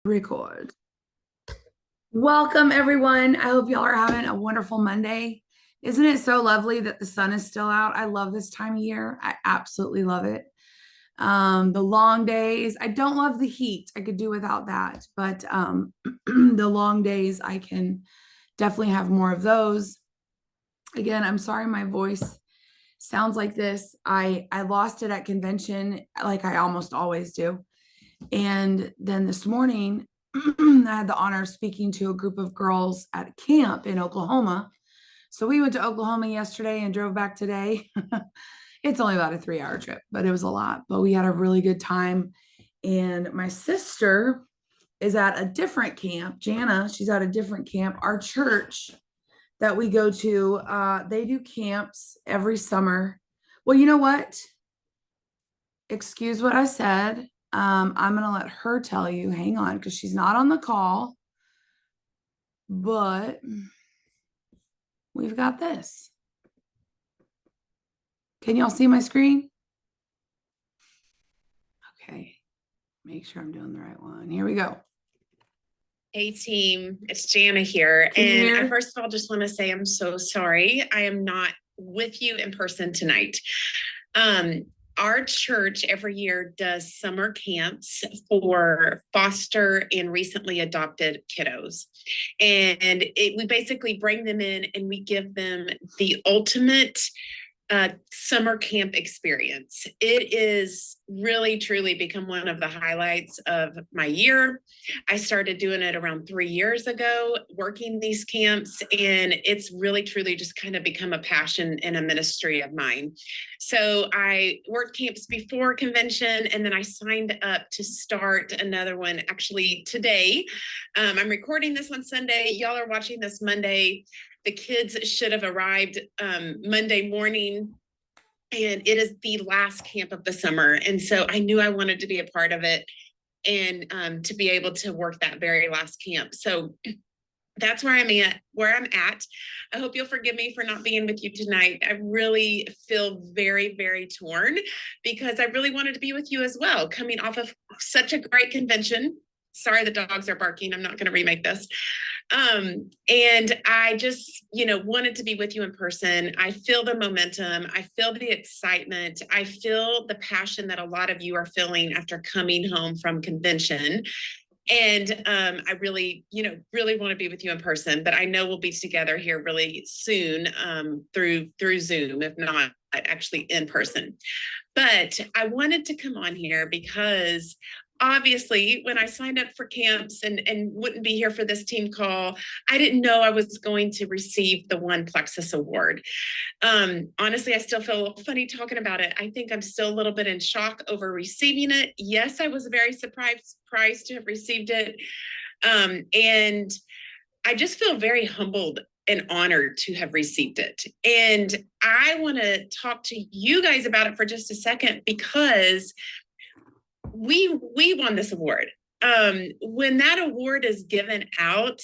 Record. Welcome, everyone. I hope y'all are having a wonderful Monday. Isn't it so lovely that the sun is still out? I love this time of year. I absolutely love it. The long days, I don't love the heat. I could do without that, but the long days, I can definitely have more of those. Again, I'm sorry my voice sounds like this. I lost it at convention like I almost always do. And then this morning, I had the honor of speaking to a group of girls at a camp in Oklahoma. So we went to Oklahoma yesterday and drove back today. It's only about a 3-hour trip, but it was a lot. But we had a really good time. And my sister is at a different camp. Jana, she's at a different camp. Our church that we go to, they do camps every summer. Well, you know what? Excuse what I said. I'm going to let her tell you. Hang on, because she's not on the call. But we've got this. Can y'all see my screen? Okay. Make sure I'm doing the right one. Here we go. Hey team, it's Jana here. And I first of all just want to say I'm so sorry. I am not with you in person tonight. Our church every year does summer camps for foster and recently adopted kiddos. And we basically bring them in and we give them the ultimate summer camp experience. It is really, truly become one of the highlights of my year. I started doing it around 3 years ago, working these camps, and it's really, truly just kind of become a passion and a ministry of mine. So I worked camps before convention, and then I signed up to start another one actually today. I'm recording this on Sunday. Y'all are watching this Monday. The kids should have arrived Monday morning, and it is the last camp of the summer. And so I knew I wanted to be a part of it and to be able to work that very last camp. So that's where I'm at. I hope you'll forgive me for not being with you tonight. I really feel very, very torn because I really wanted to be with you as well, coming off of such a great convention. Sorry, the dogs are barking. I'm not going to remake this. And I just, wanted to be with you in person. I feel the momentum. I feel the excitement. I feel the passion that a lot of you are feeling after coming home from convention. And I really, really want to be with you in person, but I know we'll be together here really soon through Zoom, if not actually in person. But I wanted to come on here because obviously when I signed up for camps and wouldn't be here for this team call, I didn't know I was going to receive the One Plexus Award. Honestly, I still feel a little funny talking about it. I think I'm still a little bit in shock over receiving it. Yes, I was very surprised to have received it. And I just feel very humbled and honored to have received it. And I want to talk to you guys about it for just a second because we won this award. When that award is given out,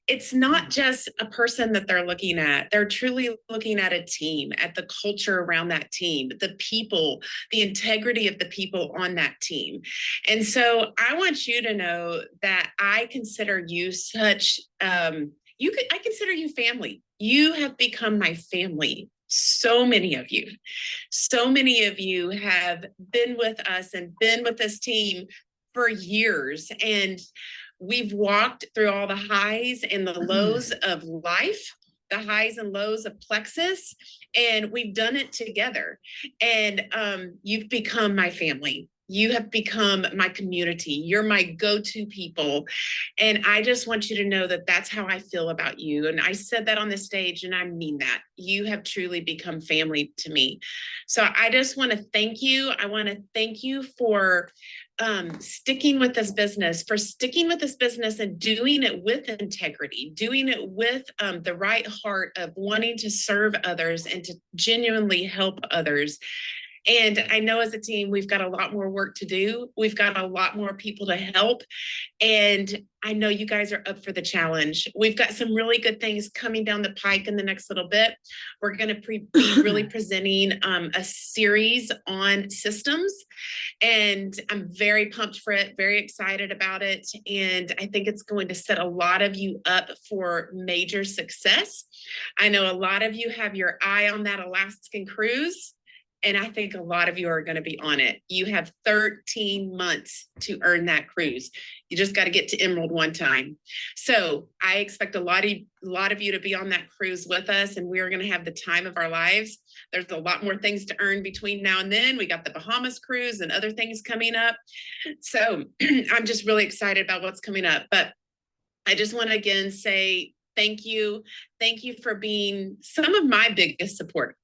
it's not just a person that they're looking at. They're truly looking at a team, at the culture around that team, the people, the integrity of the people on that team. And so I want you to know that I consider you such, I consider you family. You have become my family. So many of you have been with us and been with this team for years. And we've walked through all the highs and the lows of life, the highs and lows of Plexus, and we've done it together. And you've become my family. You have become my community. You're my go-to people. And I just want you to know that that's how I feel about you. And I said that on the stage, and I mean that. You have truly become family to me. So I just want to thank you. I want to thank you for sticking with this business, and doing it with integrity, doing it with the right heart of wanting to serve others and to genuinely help others. And I know as a team, we've got a lot more work to do. We've got a lot more people to help. And I know you guys are up for the challenge. We've got some really good things coming down the pike in the next little bit. We're going to be really presenting a series on systems. And I'm very pumped for it, very excited about it. And I think it's going to set a lot of you up for major success. I know a lot of you have your eye on that Alaskan cruise. And I think a lot of you are going to be on it. You have 13 months to earn that cruise. You just got to get to Emerald one time. So I expect a lot of you to be on that cruise with us, and we are going to have the time of our lives. There's a lot more things to earn between now and then. We got the Bahamas cruise and other things coming up. So I'm just really excited about what's coming up. But I just want to again say thank you. Thank you for being some of my biggest supporters.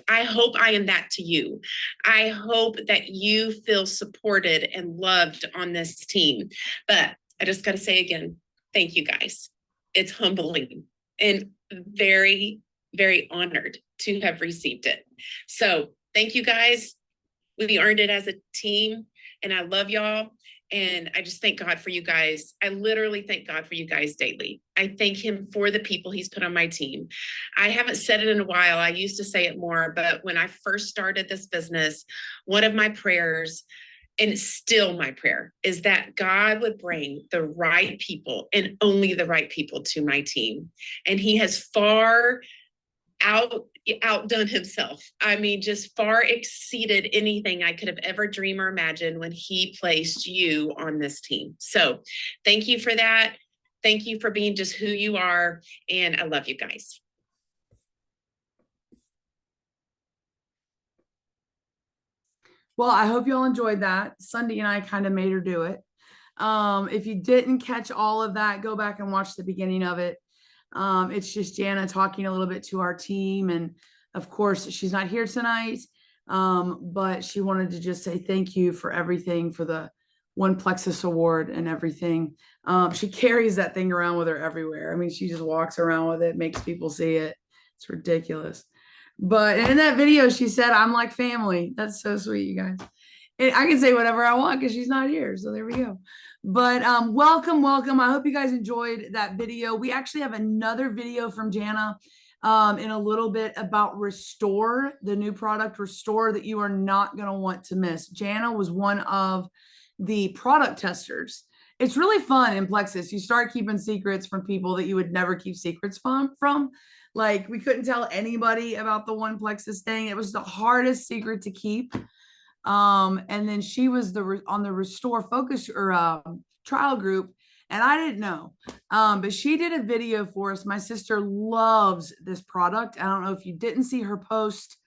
I hope I am that to you. I hope that you feel supported and loved on this team. But I just got to say again, thank you guys. It's humbling and very, very honored to have received it. So thank you guys. We earned it as a team, and I love y'all. And I just thank God for you guys. I literally thank God for you guys daily. I thank him for the people he's put on my team. I haven't said it in a while. I used to say it more, but when I first started this business, one of my prayers, and it's still my prayer, is that God would bring the right people and only the right people to my team. And he has far outdone himself. I mean, just far exceeded anything I could have ever dreamed or imagined when he placed you on this team. So thank you for that. Thank you for being just who you are. And I love you guys. Well, I hope y'all enjoyed that. Sundee and I kind of made her do it. If you didn't catch all of that, go back and watch the beginning of it. It's just Jana talking a little bit to our team. And of course, she's not here tonight, but she wanted to just say thank you for everything, for the One Plexus Award and everything. She carries that thing around with her everywhere. I mean, she just walks around with it, makes people see it. It's ridiculous. But in that video, she said, I'm like family. That's so sweet, you guys. And I can say whatever I want because she's not here. So there we go. But welcome. I hope you guys enjoyed that video. We actually have another video from Jana in a little bit about Restore, the new product Restore, that you are not going to want to miss. Jana was one of the product testers. It's really fun in Plexus. You start keeping secrets from people that you would never keep secrets from. Like, we couldn't tell anybody about the One Plexus thing. It was the hardest secret to keep. And then she was on the Restore focus or trial group, and I didn't know. But she did a video for us. My sister loves this product. I don't know if you didn't see her post.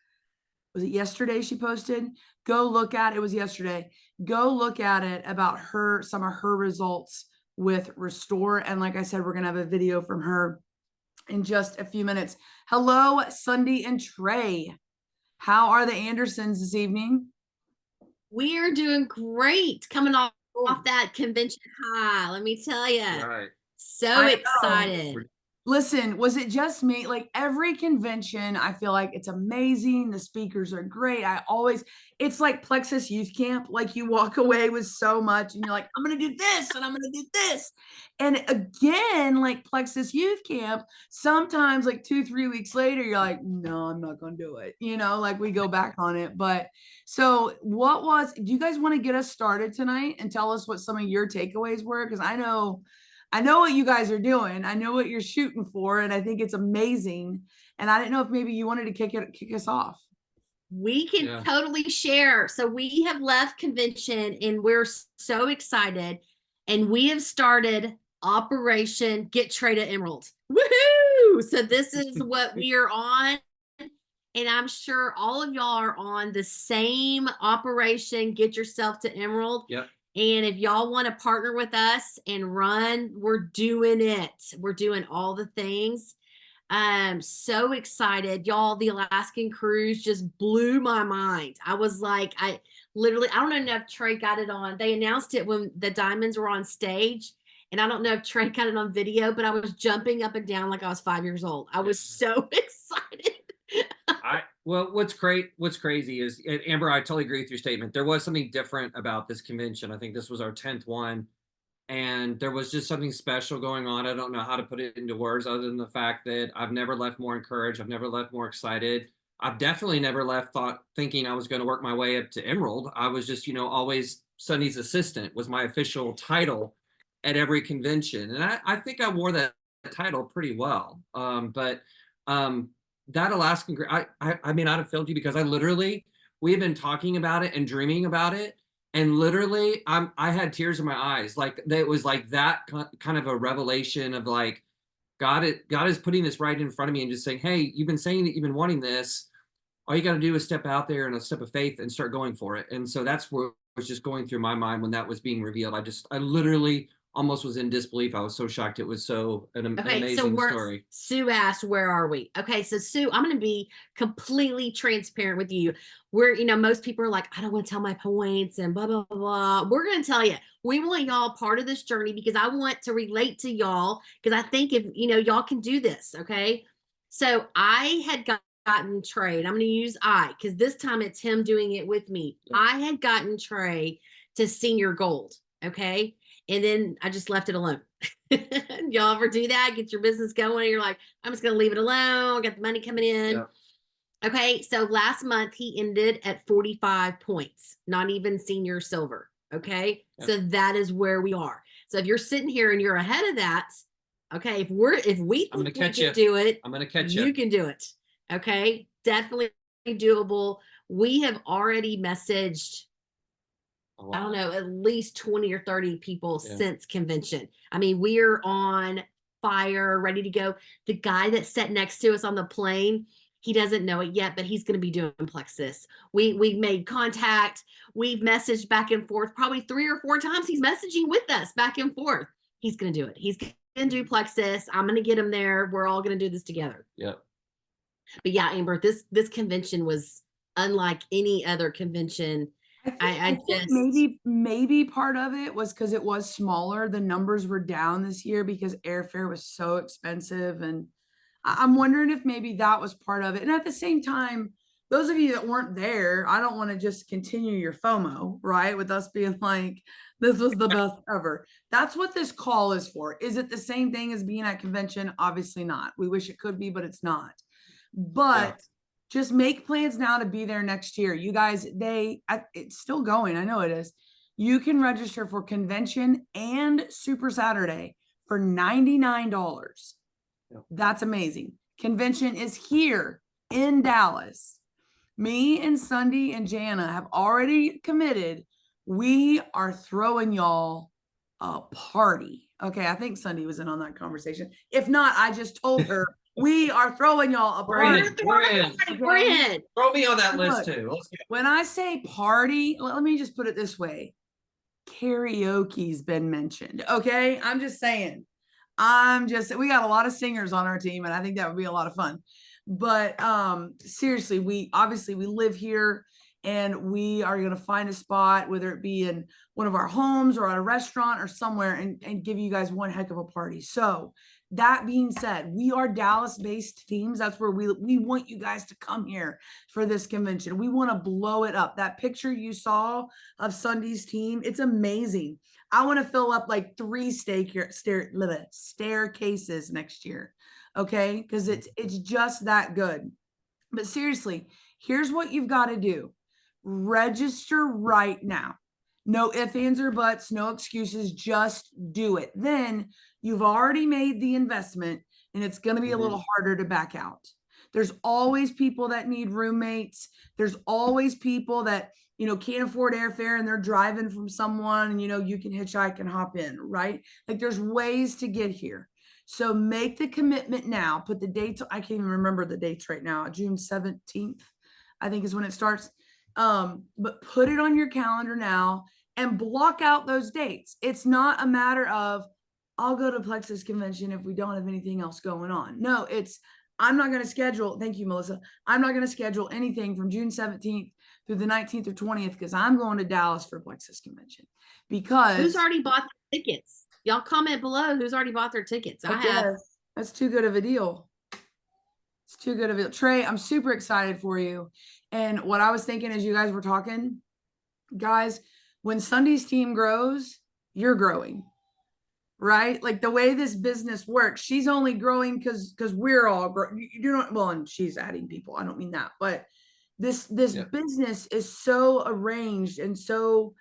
Was it yesterday she posted? Go look at it. It was yesterday. Go look at it about some of her results with Restore. And like I said, we're going to have a video from her in just a few minutes. Hello, Sundee and Trey. How are the Andersons this evening? We're doing great, coming off that convention high. Let me tell you, right. So excited. Listen, was it just me? Like, every convention, I feel like it's amazing. The speakers are great. It's like Plexus Youth Camp. Like, you walk away with so much and you're like, I'm going to do this and I'm going to do this. And again, like Plexus Youth Camp, sometimes like 2-3 weeks later, you're like, no, I'm not going to do it. Like, we go back on it. But so do you guys want to get us started tonight and tell us what some of your takeaways were? Because I know what you guys are doing. I know what you're shooting for, and I think it's amazing. And I didn't know if maybe you wanted to kick us off. We can totally share. So we have left convention and we're so excited. And we have started Operation Get Trey to Emerald. Woohoo! So this is what we are on. And I'm sure all of y'all are on the same operation, Get Yourself to Emerald. Yep. And if y'all want to partner with us and run, we're doing it. We're doing all the things. I'm so excited. Y'all, the Alaskan cruise just blew my mind. I was like, I don't know if Trey got it on. They announced it when the Diamonds were on stage. And I don't know if Trey got it on video, but I was jumping up and down like I was 5 years old. I was so excited. Well, what's crazy is, and Amber, I totally agree with your statement. There was something different about this convention. I think this was our 10th one, and there was just something special going on. I don't know how to put it into words other than the fact that I've never left more encouraged. I've never left more excited. I've definitely never left thinking I was going to work my way up to Emerald. I was just, always Sundee's assistant was my official title at every convention. And I think I wore that title pretty well. But that Alaskan, I may not have failed you because we have been talking about it and dreaming about it. And literally I had tears in my eyes. Like it was like that kind of a revelation of like, God is putting this right in front of me and just saying, hey, you've been saying that you've been wanting this. All you got to do is step out there and a step of faith and start going for it. And so that's what was just going through my mind when that was being revealed. I literally almost was in disbelief. I was so shocked. It was an amazing story. Sue asked, where are we? Okay. So Sue, I'm going to be completely transparent with you. Most people are like, I don't want to tell my points and blah, blah, blah. We're going to tell you, we want y'all part of this journey because I want to relate to y'all. Because I think if, y'all can do this. Okay. So I had gotten Trey, and I'm going to use because this time it's him doing it with me. Yeah. I had gotten Trey to senior gold. Okay. And then I just left it alone. Y'all ever do that? Get your business going. And you're like, I'm just going to leave it alone. Got the money coming in. Yep. Okay. So last month he ended at 45 points, not even senior silver. Okay. Yep. So that is where we are. So if you're sitting here and you're ahead of that, okay, if we think we can do it, I'm going to catch you. You can do it. Okay. Definitely doable. We have already messaged, I don't know, at least 20 or 30 people since convention. I mean, we're on fire, ready to go. The guy that sat next to us on the plane, he doesn't know it yet, but he's going to be doing plexus. We've made contact. We've messaged back and forth probably 3 or 4 times. He's messaging with us back and forth. He's going to do it. He's going to do plexus. I'm going to get him there. We're all going to do this together. Yep. But yeah, Amber, this convention was unlike any other convention. I think maybe part of it was because it was smaller. The numbers were down this year because airfare was so expensive. And I'm wondering if maybe that was part of it. And at the same time, those of you that weren't there, I don't want to just continue your FOMO, right? With us being like, this was the best ever. That's what this call is for. Is it the same thing as being at convention? Obviously not. We wish it could be, but it's not. But just make plans now to be there next year. You guys, it's still going. I know it is. You can register for convention and Super Saturday for $99. Yep. That's amazing. Convention is here in Dallas. Me and Sundee and Jana have already committed. We are throwing y'all a party. Okay, I think Sundee was in on that conversation. If not, I just told her. We are throwing y'all a party. We're in. Throw me on that list too. When I say party, let me just put it this way. Karaoke's been mentioned. Okay. I'm just saying. We got a lot of singers on our team, and I think that would be a lot of fun. But seriously, we live here, and we are going to find a spot, whether it be in one of our homes or at a restaurant or somewhere, and give you guys one heck of a party. So that being said, we are Dallas-based teams. That's where we want you guys to come here for this convention. We want to blow it up. That picture you saw of Sundee's team, it's amazing. I want to fill up like 3 staircases next year, okay? Because it's just that good. But seriously, here's what you've got to do. Register right now. No ifs, ands, or buts, no excuses, just do it. Then you've already made the investment, and it's going to be a little harder to back out. There's always people that need roommates. There's always people that, can't afford airfare and they're driving from someone, and, you can hitchhike and hop in, right? Like there's ways to get here. So make the commitment now. Put the dates. I can't even remember the dates right now. June 17th, I think is when it starts. But put it on your calendar now and block out those dates. It's not a matter of, I'll go to Plexus convention if we don't have anything else going on. No, I'm not going to schedule. Thank you, Melissa. I'm not going to schedule anything from June 17th through the 19th or 20th because I'm going to Dallas for Plexus convention. Because who's already bought the tickets? Y'all comment below who's already bought their tickets. I have. That's too good of a deal. It's too good of it. Trey, I'm super excited for you. And what I was thinking as you guys were talking, guys, when Sundee's team grows, you're growing, right? Like the way this business works, she's only growing because we're all growing. You don't, well, and she's adding people. I don't mean that, but this business is so arranged and so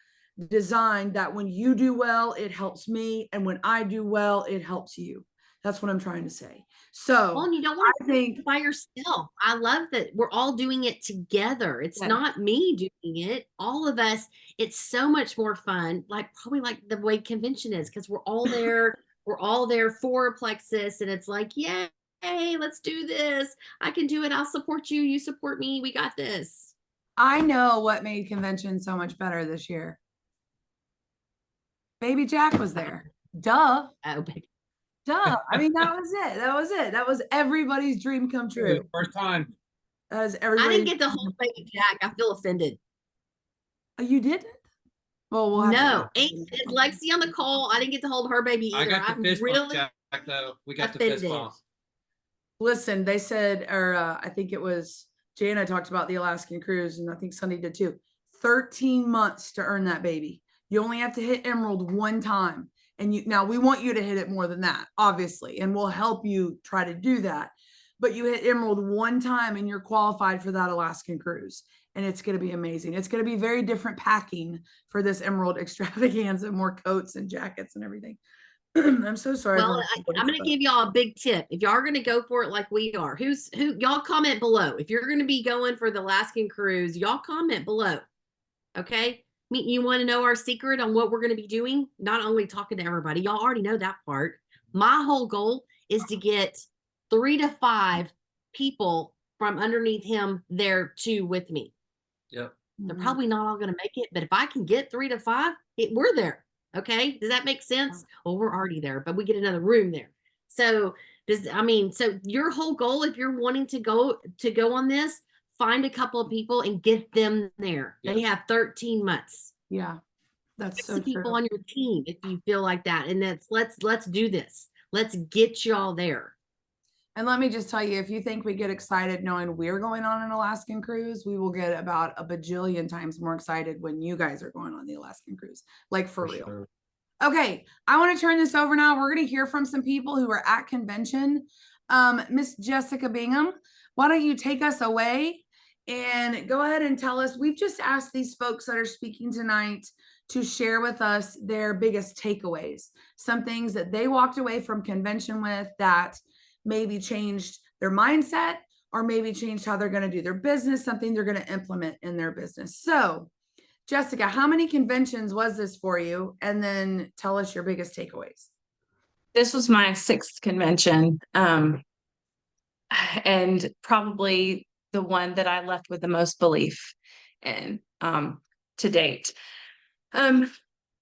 designed that when you do well, it helps me, and when I do well, it helps you. That's what I'm trying to say. So well, and you don't want I to think do it by yourself. I love that we're all doing it together. It's not me doing it. All of us. It's so much more fun. Like probably like the way convention is, because we're all there. We're all there for Plexus, and it's like, yay, let's do this. I can do it. I'll support you. You support me. We got this. I know what made convention so much better this year. Baby Jack was there. Duh. Oh, baby. Duh. I mean, that was it. That was it. That was everybody's dream come true. First time. That was I everybody. didn't get the whole baby Jack. I feel offended. Oh, you didn't? Well, we'll have No. Is Lexi on the call? I didn't get to hold her baby either. I got the fist bump, Jack, though. We got the fist bump. Listen, they said, or I think it was Jay and I talked about the Alaskan cruise, and I think Sundee did too. 13 months to earn that baby. You only have to hit Emerald one time. And now we want you to hit it more than that, obviously, and we'll help you try to do that. But you hit Emerald one time and you're qualified for that Alaskan cruise. And it's going to be amazing. It's going to be very different packing for this Emerald extravaganza, more coats and jackets and everything. I'm so sorry. Well, I'm going to give y'all a big tip. If y'all are going to go for it like we are, who y'all comment below. If you're going to be going for the Alaskan cruise, y'all comment below. Okay. You want to know our secret on what we're going to be doing? Not only talking to everybody, y'all already know that part. My whole goal is to get 3 to 5 people from underneath him there too with me. Yep. They're probably not all going to make it, but if I can get 3 to 5, we're there. Okay. Does that make sense? Well, we're already there, but we get another room there. So so your whole goal, if you're wanting to go on this, find a couple of people and get them there. They have 13 months. Yeah, that's so true. People on your team, if you feel like that, and let's do this. Let's get y'all there. And let me just tell you, if you think we get excited knowing we're going on an Alaskan cruise, we will get about a bajillion times more excited when you guys are going on the Alaskan cruise, like for real. Sure. Okay, I want to turn this over now. We're going to hear from some people who are at convention. Miss Jessica Bingham, why don't you take us away and go ahead and tell us, we've just asked these folks that are speaking tonight to share with us their biggest takeaways, some things that they walked away from convention with that maybe changed their mindset or maybe changed how they're going to do their business, something they're going to implement in their business. So, Jessica, how many conventions was this for you? And then tell us your biggest takeaways. This was my 6th convention, and probably the one that I left with the most belief in to date.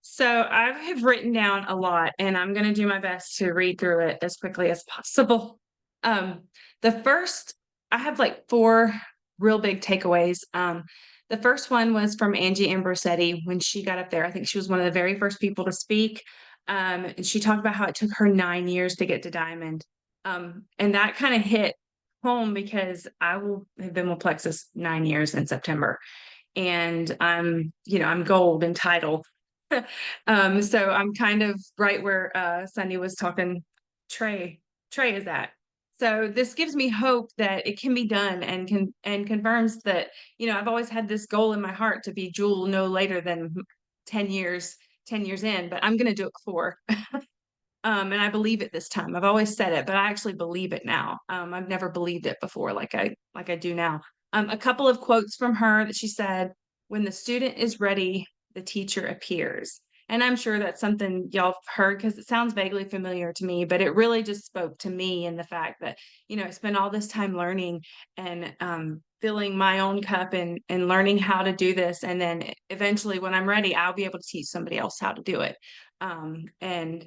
So I have written down a lot, and I'm going to do my best to read through it as quickly as possible. The first, I have like 4 real big takeaways. The first one was from Angie Ambrosetti when she got up there. I think she was one of the very first people to speak. And she talked about how it took her 9 years to get to Diamond. And that kind of hit home because I will have been with Plexus 9 years in September. And I'm gold in title. So I'm kind of right where Sundee was talking, Trey is at. So this gives me hope that it can be done, and confirms that, I've always had this goal in my heart to be Jewel no later than 10 years in, but I'm going to do it 4. And I believe it this time. I've always said it, but I actually believe it now. I've never believed it before like I do now. A couple of quotes from her that she said, "When the student is ready, the teacher appears." And I'm sure that's something y'all have heard because it sounds vaguely familiar to me, but it really just spoke to me in the fact that, I spent all this time learning and filling my own cup and learning how to do this. And then eventually when I'm ready, I'll be able to teach somebody else how to do it. And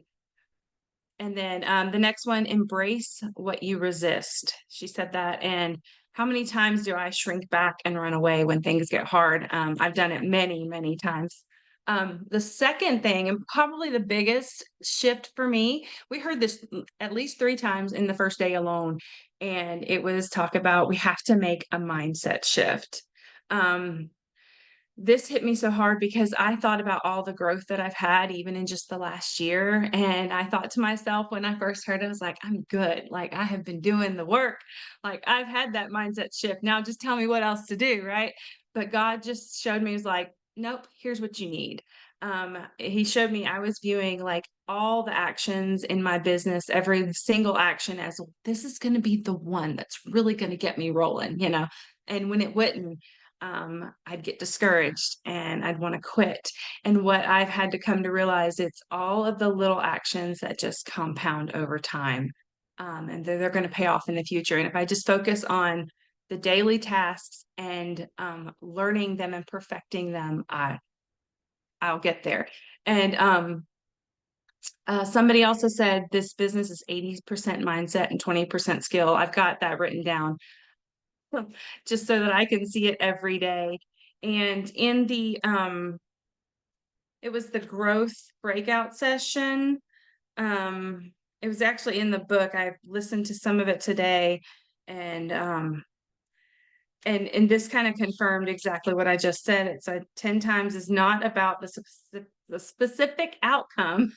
then the next one, embrace what you resist. She said that. And how many times do I shrink back and run away when things get hard? I've done it many, many times. The second thing, and probably the biggest shift for me, we heard this at least 3 times in the first day alone, and it was talk about we have to make a mindset shift. This hit me so hard because I thought about all the growth that I've had even in just the last year. And I thought to myself when I first heard it, I was like, I'm good. Like I have been doing the work. Like I've had that mindset shift. Now just tell me what else to do, right? But God just showed me, he was like, nope, here's what you need. He showed me I was viewing like all the actions in my business, every single action as this is going to be the one that's really going to get me rolling, you know? And when it wouldn't, I'd get discouraged and I'd want to quit. And what I've had to come to realize, it's all of the little actions that just compound over time. And they're going to pay off in the future. And if I just focus on the daily tasks and learning them and perfecting them, I'll get there. And somebody also said this business is 80% mindset and 20% skill. I've got that written down just so that I can see it every day. And in the it was the growth breakout session. It was actually in the book. I listened to some of it today, and this kind of confirmed exactly what I just said. It said 10 times is not about the specific outcome,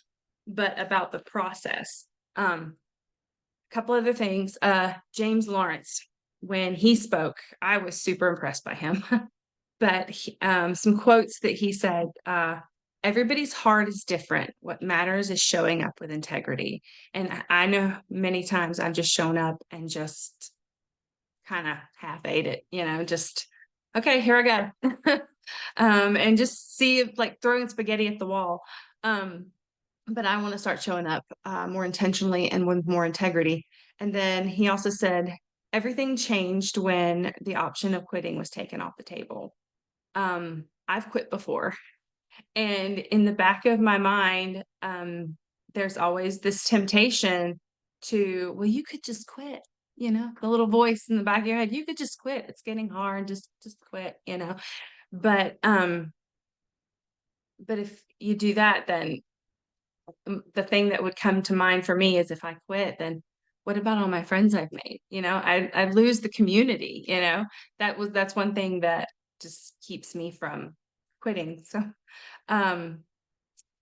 but about the process. A couple other things. James Lawrence, when he spoke, I was super impressed by him. But some quotes that he said, everybody's heart is different. What matters is showing up with integrity. And I know many times I've just shown up and just kind of half ate it, you know, just, okay, here I go. And just see if like throwing spaghetti at the wall. But I want to start showing up more intentionally and with more integrity. And then he also said, everything changed when the option of quitting was taken off the table. I've quit before. And in the back of my mind, there's always this temptation to, well, you could just quit, you know, the little voice in the back of your head, you could just quit. It's getting hard. Just quit, you know. But if you do that, then the thing that would come to mind for me is if I quit, then what about all my friends I've made? You know, I lose the community, you know. That's one thing that just keeps me from quitting. So and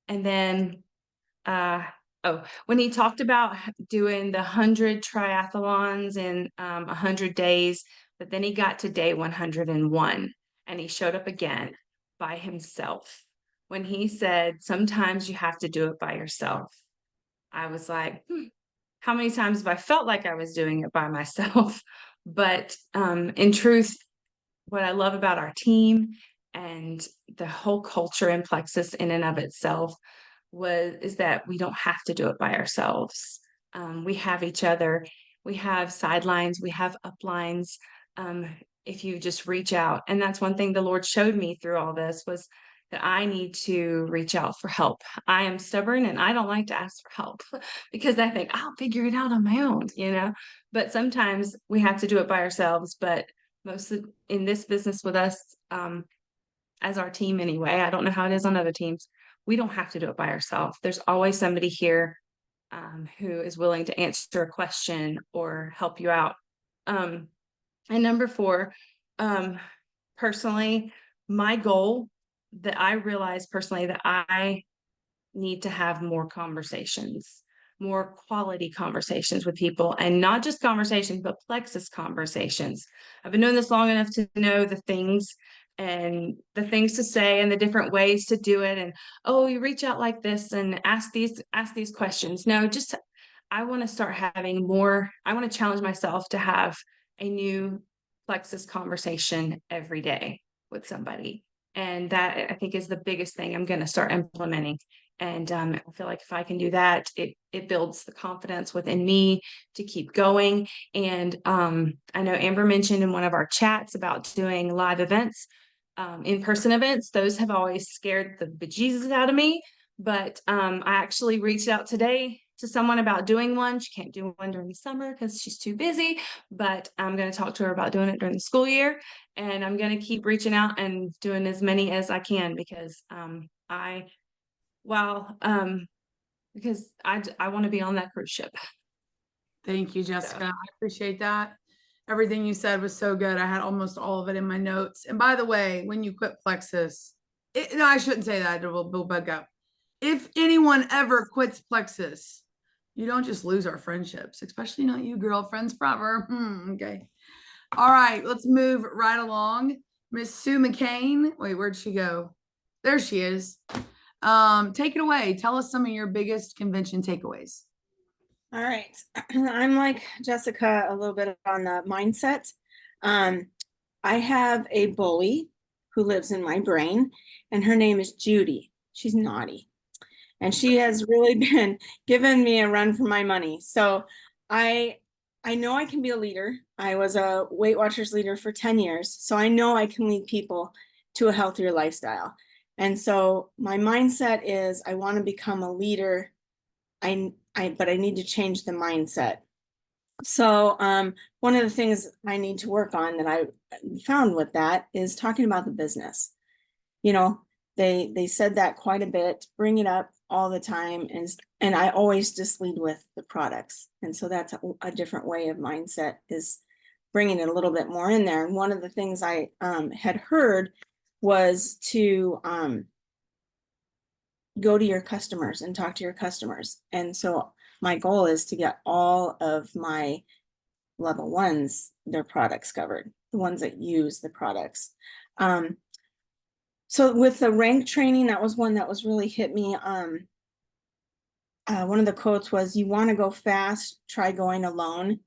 then when he talked about doing the 100 triathlons in 100 days, but then he got to day 101 and he showed up again by himself. When he said, sometimes you have to do it by yourself, I was like, how many times have I felt like I was doing it by myself? But in truth, what I love about our team and the whole culture in Plexus in and of itself is that we don't have to do it by ourselves. We have each other, we have sidelines, we have uplines. If you just reach out, and that's one thing the Lord showed me through all this was that I need to reach out for help. I am stubborn and I don't like to ask for help because I think I'll figure it out on my own, you know. But sometimes we have to do it by ourselves. But in this business with us, as our team anyway, I don't know how it is on other teams, we don't have to do it by ourselves. There's always somebody here who is willing to answer a question or help you out. And number 4, personally, my goal that I realize personally that I need to have more conversations, more quality conversations with people, and not just conversations, but Plexus conversations. I've been doing this long enough to know the things to say and the different ways to do it. And, oh, you reach out like this and ask these questions. No, just, I want to start having more. I want to challenge myself to have a new Plexus conversation every day with somebody. And that I think is the biggest thing I'm going to start implementing. And I feel like if I can do that, it builds the confidence within me to keep going. And I know Amber mentioned in one of our chats about doing live events, in-person events. Those have always scared the bejesus out of me. But I actually reached out today to someone about doing one. She can't do one during the summer because she's too busy, but I'm going to talk to her about doing it during the school year. And I'm going to keep reaching out and doing as many as I can because Because I want to be on that cruise ship. Thank you, Jessica. I appreciate that. Everything you said was so good. I had almost all of it in my notes. And by the way, when you quit Plexus, no, I shouldn't say that. It will bug up. If anyone ever quits Plexus, you don't just lose our friendships, especially not you, girlfriends forever. Okay. All right, let's move right along. Miss Sue McCain. Wait, where'd she go? There she is. Take it away. Tell us some of your biggest convention takeaways. All right. I'm like Jessica a little bit on the mindset. I have a bully who lives in my brain, and her name is Judy. She's naughty. And she has really been giving me a run for my money. So I know I can be a leader. I was a Weight Watchers leader for 10 years. So I know I can lead people to a healthier lifestyle. And so my mindset is I want to become a leader. But I need to change the mindset. So one of the things I need to work on that I found with that is talking about the business. You know, they said that quite a bit, bring it up all the time. And I always just lead with the products. And so that's a different way of mindset, is bringing it a little bit more in there. And one of the things I had heard was to go to your customers and talk to your customers. And so my goal is to get all of my level ones, their products covered, the ones that use the products. So with the rank training, that was one that was really hit me. One of the quotes was, you want to go fast, try going alone.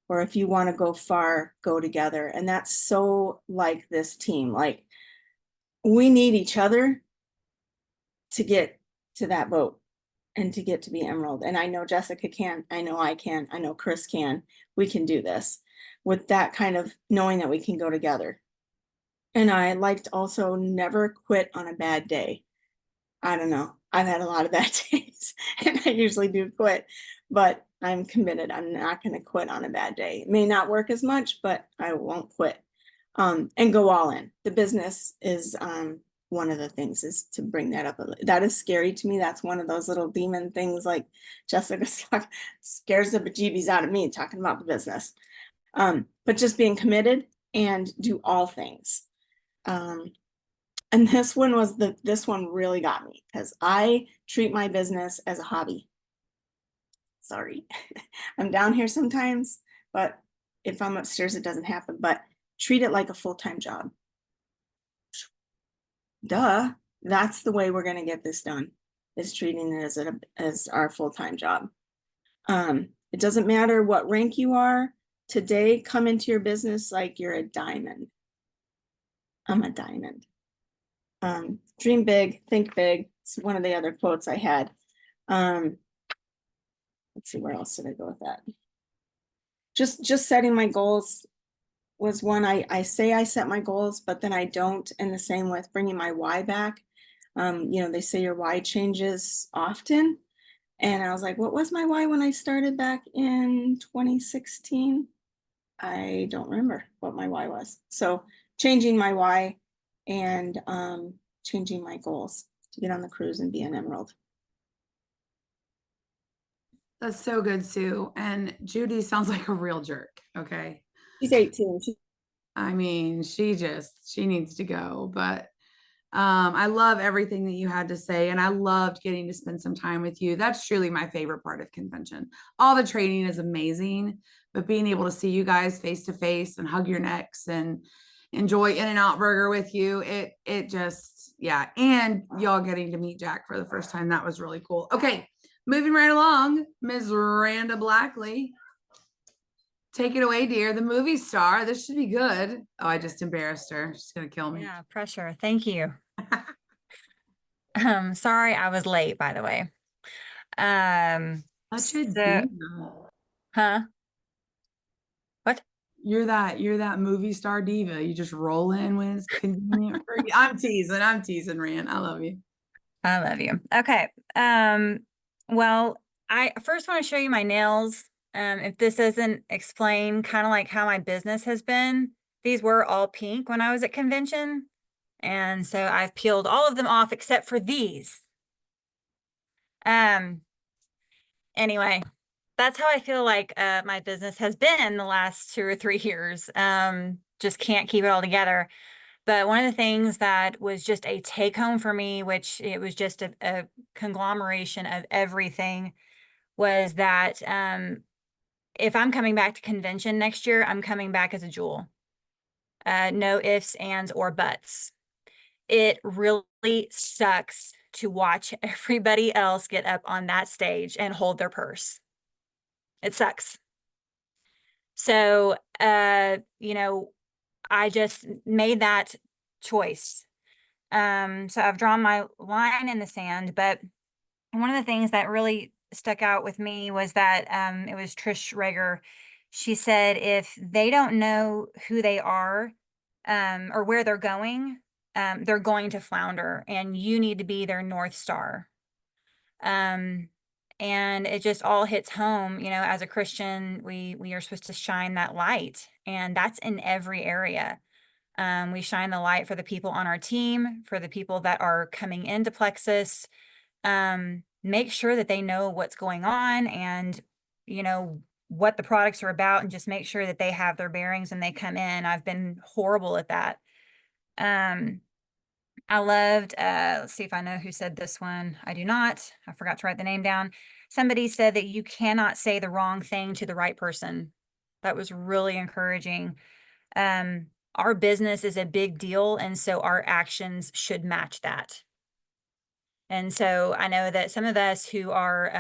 Or if you want to go far, go together. And that's so like this team. Like, we need each other to get to that boat and to get to be Emerald. And I know Jessica can, I know I can, I know Chris can. We can do this with that kind of knowing that we can go together. And I liked also never quit on a bad day. I don't know. I've had a lot of bad days and I usually do quit, but I'm committed. I'm not going to quit on a bad day. It may not work as much, but I won't quit. And go all in. The business is one of the things, is to bring that up. That is scary to me. That's one of those little demon things, like Jessica scares the bejeebies out of me talking about the business. But just being committed and do all things. And this one really got me, because I treat my business as a hobby. Sorry, I'm down here sometimes, but if I'm upstairs, it doesn't happen. But treat it like a full-time job. Duh, that's the way we're going to get this done, is treating it as our full-time job. It doesn't matter what rank you are today. Come into your business like you're a diamond. I'm a diamond. Dream big, think big. It's one of the other quotes I had. Let's see, where else did I go with that? Just setting my goals was one. I say I set my goals, but then I don't. And the same with bringing my why back. You know, they say your why changes often. And I was like, what was my why when I started back in 2016? I don't remember what my why was. So changing my why and changing my goals to get on the cruise and be an Emerald. That's so good, Sue. And Judy sounds like a real jerk. Okay. She's 18. I mean, she needs to go, but I love everything that you had to say. And I loved getting to spend some time with you. That's truly my favorite part of convention. All the training is amazing, but being able to see you guys face to face and hug your necks and enjoy In-N-Out Burger with you, it just, yeah. And y'all getting to meet Jack for the first time, that was really cool. Okay, moving right along, Ms. Randa Blackley. Take it away, dear. The movie star. This should be good. Oh, I just embarrassed her. She's gonna kill me. Yeah, pressure. Thank you. Sorry I was late, by the way. Such a diva. Huh? What? You're that movie star diva. You just roll in when it's convenient for you. I'm teasing, Rand. I love you. I love you. Okay. Well, I first want to show you my nails. If this doesn't explain kind of like how my business has been, these were all pink when I was at convention. And so I've peeled all of them off except for these. Anyway, that's how I feel like my business has been the last 2 or 3 years. Just can't keep it all together. But one of the things that was just a take home for me, which it was just a conglomeration of everything, was that if I'm coming back to convention next year, I'm coming back as a jewel. No ifs, ands, or buts. It really sucks to watch everybody else get up on that stage and hold their purse. It sucks. So, you know, I just made that choice. So I've drawn my line in the sand, but one of the things that really stuck out with me was that it was Trish Rager. She said, if they don't know who they are or where they're going to flounder, and you need to be their North Star. And it just all hits home, you know, as a Christian, we are supposed to shine that light, and that's in every area. We shine the light for the people on our team, for the people that are coming into Plexus. Make sure that they know what's going on and, you know, what the products are about, and just make sure that they have their bearings and they come in. I've been horrible at that. I loved, let's see if I know who said this one. I do not. I forgot to write the name down. Somebody said that you cannot say the wrong thing to the right person. That was really encouraging. Our business is a big deal, and so our actions should match that. And so I know that some of us who are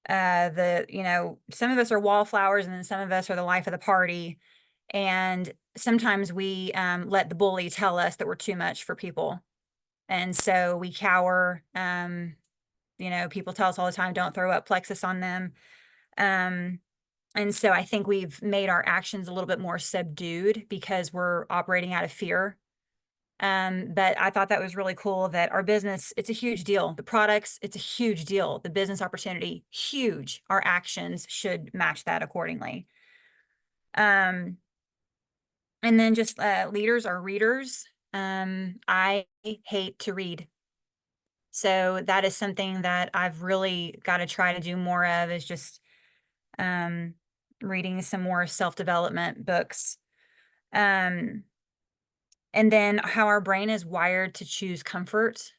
some of us are wallflowers, and then some of us are the life of the party. And sometimes we let the bully tell us that we're too much for people. And so we cower. You know, people tell us all the time, don't throw up Plexus on them. And so I think we've made our actions a little bit more subdued because we're operating out of fear. But I thought that was really cool that our business, it's a huge deal. The products, it's a huge deal. The business opportunity, huge. Our actions should match that accordingly. And then just leaders are readers. I hate to read. So that is something that I've really got to try to do more of, is just reading some more self-development books. And then how our brain is wired to choose comfort,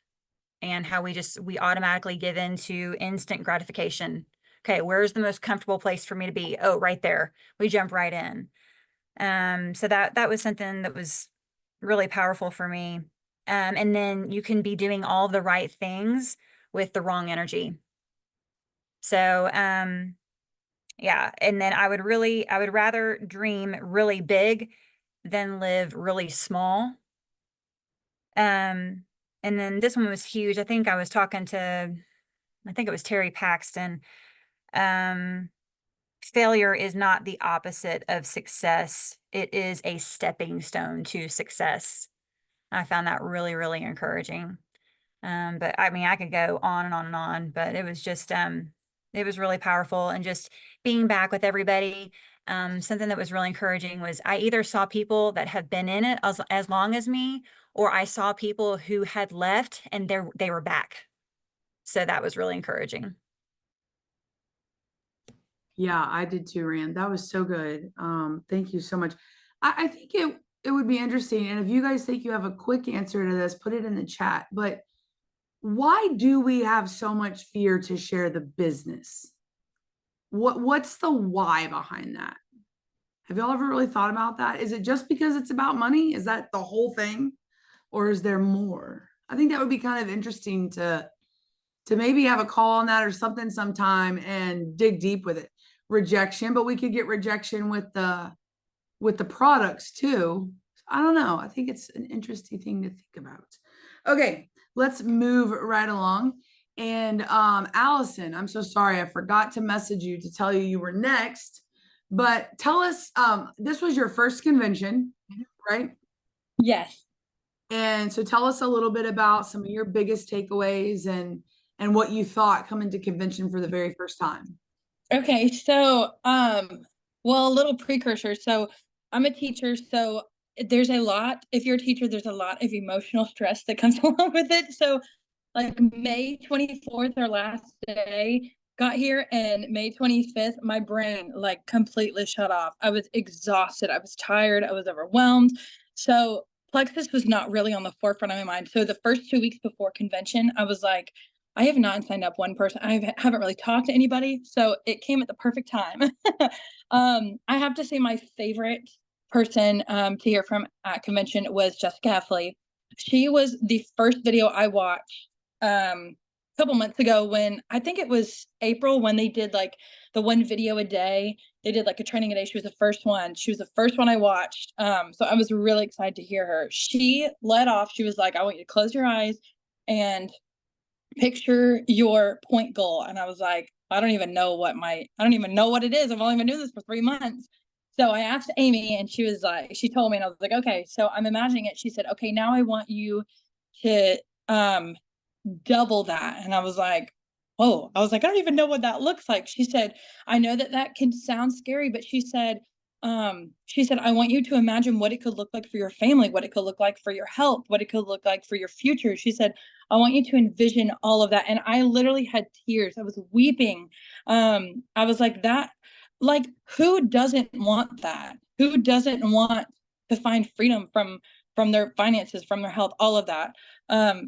and how we automatically give into instant gratification. Okay, where's the most comfortable place for me to be? Oh, right there. We jump right in. So that was something that was really powerful for me. And then you can be doing all the right things with the wrong energy. So, yeah. And then I would rather dream really big than live really small. And then this one was huge. I think it was Terry Paxton. Failure is not the opposite of success. It is a stepping stone to success. I found that really, really encouraging. But I mean, I could go on and on and on, but it was just, it was really powerful. And just being back with everybody, something that was really encouraging was I either saw people that have been in it as long as me, or I saw people who had left and they were back. So that was really encouraging. Yeah, I did too, Rand. That was so good. Thank you so much. I think it would be interesting. And if you guys think you have a quick answer to this, put it in the chat. But why do we have so much fear to share the business? What's the why behind that? Have y'all ever really thought about that? Is it just because it's about money? Is that the whole thing? Or is there more? I think that would be kind of interesting to maybe have a call on that or something sometime and dig deep with it. Rejection, but we could get rejection with the products too. I don't know. I think it's an interesting thing to think about. Okay, let's move right along. And Allison, I'm so sorry. I forgot to message you to tell you were next, but tell us, this was your first convention, right? Yes. And so tell us a little bit about some of your biggest takeaways and what you thought coming to convention for the very first time. Okay, so well, a little precursor. So I'm a teacher, so there's a lot, if you're a teacher, there's a lot of emotional stress that comes along with it. So like May 24th, our last day, got here, and May 25th, my brain like completely shut off. I was exhausted. I was tired. I was overwhelmed. So Plexus was not really on the forefront of my mind. So the first 2 weeks before convention, I was like, I have not signed up one person. I haven't really talked to anybody. So it came at the perfect time. I have to say my favorite person to hear from at convention was Jessica Heffley. She was the first video I watched a couple months ago, when I think it was April, when they did like the one video a day. They did like a training a day. She was the first one. She was the first one I watched. So I was really excited to hear her. She led off. She was like, I want you to close your eyes and picture your point goal. And I was like, I don't even know what it is. I've only been doing this for 3 months. So I asked Amy, and she was like, she told me, and I was like, okay, so I'm imagining it. She said, okay, now I want you to double that. And I was like, oh, I was like, I don't even know what that looks like. She said, I know that can sound scary, but she said, I want you to imagine what it could look like for your family, what it could look like for your health, what it could look like for your future. She said, I want you to envision all of that. And I literally had tears. I was weeping. I was like, that, like, who doesn't want that? Who doesn't want to find freedom from their finances, from their health, all of that?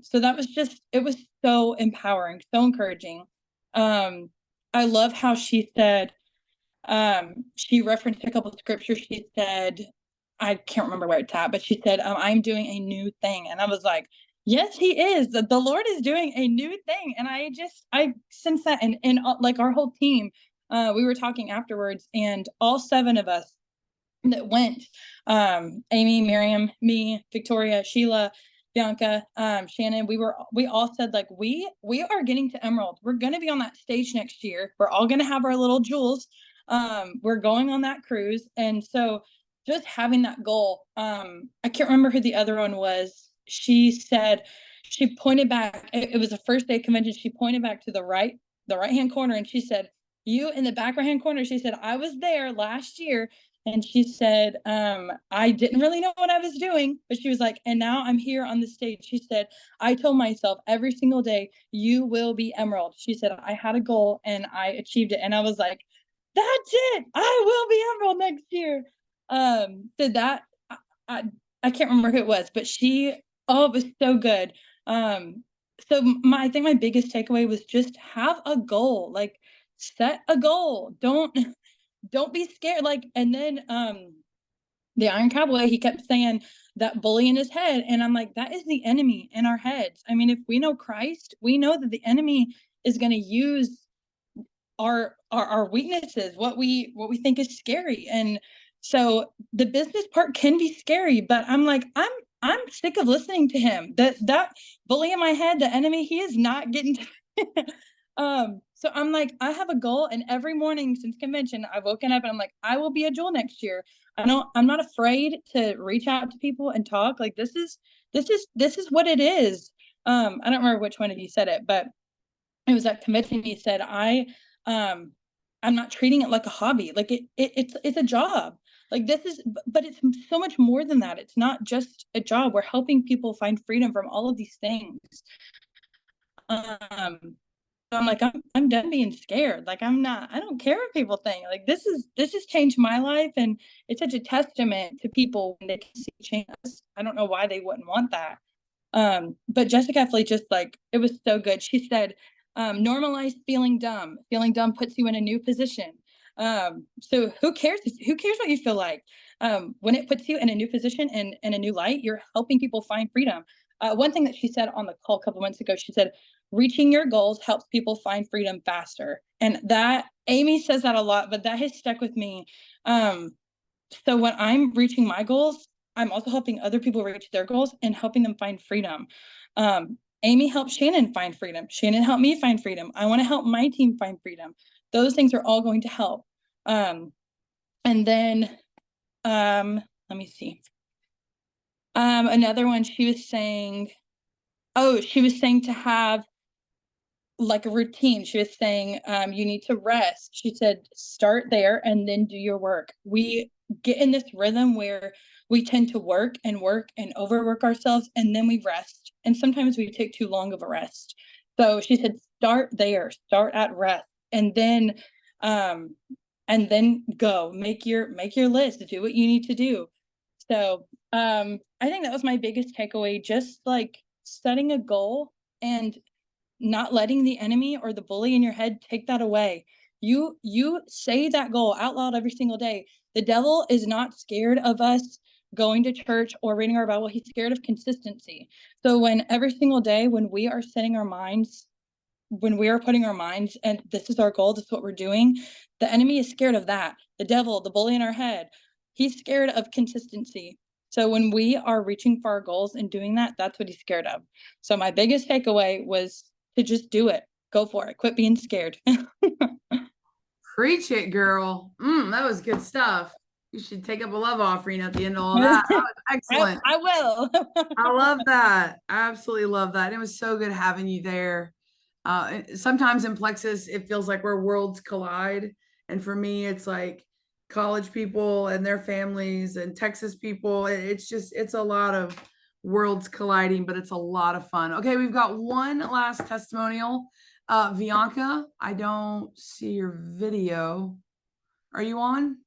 So that was just, it was so empowering, so encouraging. I love how she said, she referenced a couple of scriptures. She said, I can't remember where it's at, but she said, I'm doing a new thing. And I was like, yes, he is. The Lord is doing a new thing. And I sense that, and like our whole team, we were talking afterwards, and all 7 of us that went, Amy, Miriam, me, Victoria, Sheila, Bianca, Shannon, we all said, like, we are getting to Emerald. We're going to be on that stage next year. We're all going to have our little jewels. We're going on that cruise. And so just having that goal, I can't remember who the other one was. She said, she pointed back, it was the first day of convention. She pointed back to the right hand corner, and she said, you in the back right hand corner. She said, I was there last year. And she said, I didn't really know what I was doing, but she was like, and now I'm here on the stage. She said, I told myself every single day, you will be Emerald. She said, I had a goal and I achieved it. And I was like, that's it. I will be Emerald next year. So that, I can't remember who it was, but it was so good. So I think my biggest takeaway was just have a goal, like set a goal. Don't be scared. Like, and then the Iron Cowboy, he kept saying that bully in his head. And I'm like, that is the enemy in our heads. I mean, if we know Christ, we know that the enemy is going to use our weaknesses, what we think is scary. And so the business part can be scary, but I'm like, I'm sick of listening to him. That bully in my head, the enemy, he is not getting to so I'm like, I have a goal, and every morning since convention, I've woken up and I'm like, I will be a jewel next year. I'm not afraid to reach out to people and talk. Like, this is what it is. I don't remember which one of you said it, but it was at convention. He said, I'm not treating it like a hobby. Like it's a job. Like but it's so much more than that. It's not just a job. We're helping people find freedom from all of these things. I'm like, I'm done being scared. Like, I don't care what people think. Like, this has changed my life, and it's such a testament to people when they can see change. I don't know why they wouldn't want that. But Jessica Heffley, just like, it was so good. She said, normalize feeling dumb. Feeling dumb puts you in a new position. So who cares what you feel like? When it puts you in a new position and in a new light, you're helping people find freedom. One thing that she said on the call a couple months ago, she said, reaching your goals helps people find freedom faster. And that, Amy says that a lot, but that has stuck with me. So when I'm reaching my goals, I'm also helping other people reach their goals and helping them find freedom. Amy helped Shannon find freedom. Shannon helped me find freedom. I want to help my team find freedom. Those things are all going to help. And then, let me see. Another one, she was saying to have like a routine. She was saying, you need to rest. She said, start there and then do your work. We get in this rhythm where we tend to work and overwork ourselves, and then we rest. And sometimes we take too long of a rest. So she said, start there, start at rest, and then go make your list, do what you need to do. So I think that was my biggest takeaway, just like setting a goal and not letting the enemy or the bully in your head take that away. You say that goal out loud every single day. The devil is not scared of us going to church or reading our Bible. He's scared of consistency. So when every single day, when we are setting our minds, when we are putting our minds, and this is our goal, this is what we're doing, the enemy is scared of that. The devil, the bully in our head, he's scared of consistency. So when we are reaching for our goals and doing that, that's what he's scared of. So my biggest takeaway was to just do it. Go for it. Quit being scared. Preach it, girl. That was good stuff. You should take up a love offering at the end of all that. That was excellent. I will. I love that. I absolutely love that. It was so good having you there. Sometimes in Plexus, it feels like where worlds collide. And for me, it's like college people and their families and Texas people. It's a lot of worlds colliding, but it's a lot of fun. Okay, we've got one last testimonial. Vianca, I don't see your video. Are you on?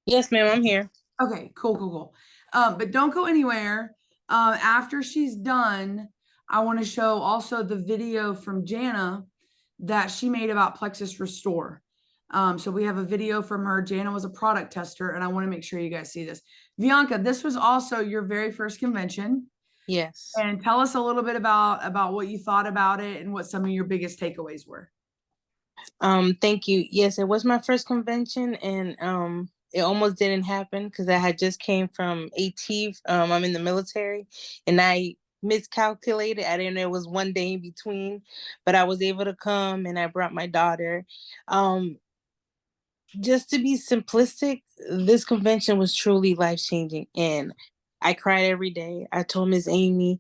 Yes, ma'am, I'm here. Okay, cool. But don't go anywhere. After she's done, I want to show also the video from Jana that she made about Plexus Restore. So we have a video from her. Jana was a product tester, and I want to make sure you guys see this. Vianca, this was also your very first convention. Yes. And tell us a little bit about what you thought about it and what some of your biggest takeaways were. Thank you. Yes, it was my first convention, and it almost didn't happen because I had just came from AT. I'm in the military, and I miscalculated. I didn't know it was one day in between, but I was able to come, and I brought my daughter. Just to be simplistic, this convention was truly life-changing, and I cried every day. I told Miss Amy,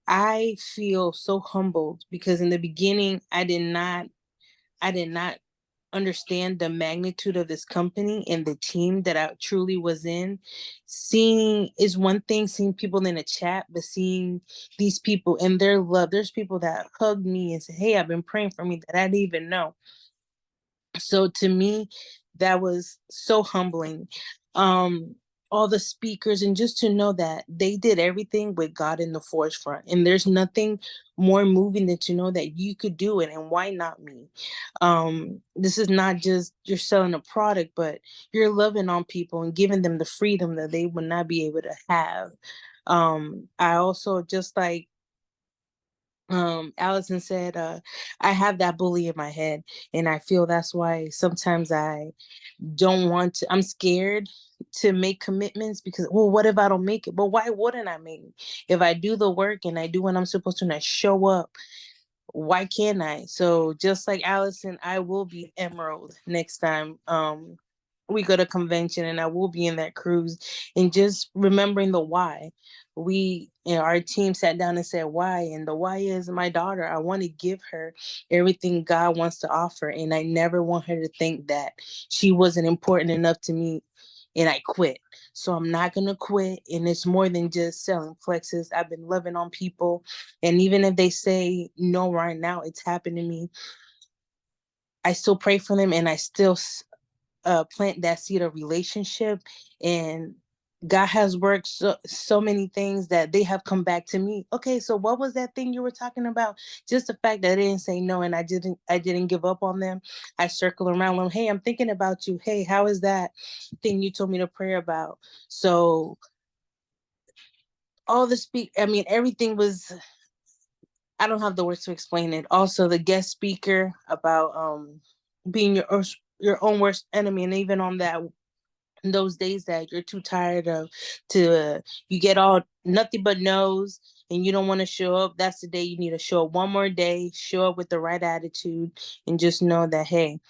I feel so humbled because in the beginning, I did not understand the magnitude of this company and the team that I truly was in. Seeing is one thing, seeing people in a chat, but seeing these people and their love. There's people that hugged me and said, hey, I've been praying for me that I didn't even know. So to me, that was so humbling. All the speakers, and just to know that they did everything with God in the forefront. And there's nothing more moving than to know that you could do it, and why not me? This is not just you're selling a product, but you're loving on people and giving them the freedom that they would not be able to have. I also, just like Allison said, I have that bully in my head, and I feel that's why sometimes I don't want to, I'm scared to make commitments because, well, what if I don't make it? But why wouldn't I make it? If I do the work and I do what I'm supposed to and I show up, why can't I? So just like Allison, I will be Emerald next time we go to convention, and I will be in that cruise, and just remembering the why. Our team sat down and said why, and the why is my daughter. I want to give her everything God wants to offer, and I never want her to think that she wasn't important enough to me and I quit. So I'm not going to quit. And it's more than just selling Plexus. I've been loving on people. And even if they say no right now, it's happened to me, I still pray for them, and I still plant that seed of relationship. And God has worked so many things that they have come back to me. Okay, so what was that thing you were talking about? Just the fact that I didn't say no, and I didn't give up on them. I circle around them. Hey, I'm thinking about you. Hey, how is that thing you told me to pray about? So all the everything was, I don't have the words to explain it. Also, the guest speaker about being your own worst enemy, and even on that, those days that you're too tired you get all nothing but no's and you don't want to show up, that's the day you need to show up one more day, show up with the right attitude, and just know that, hey,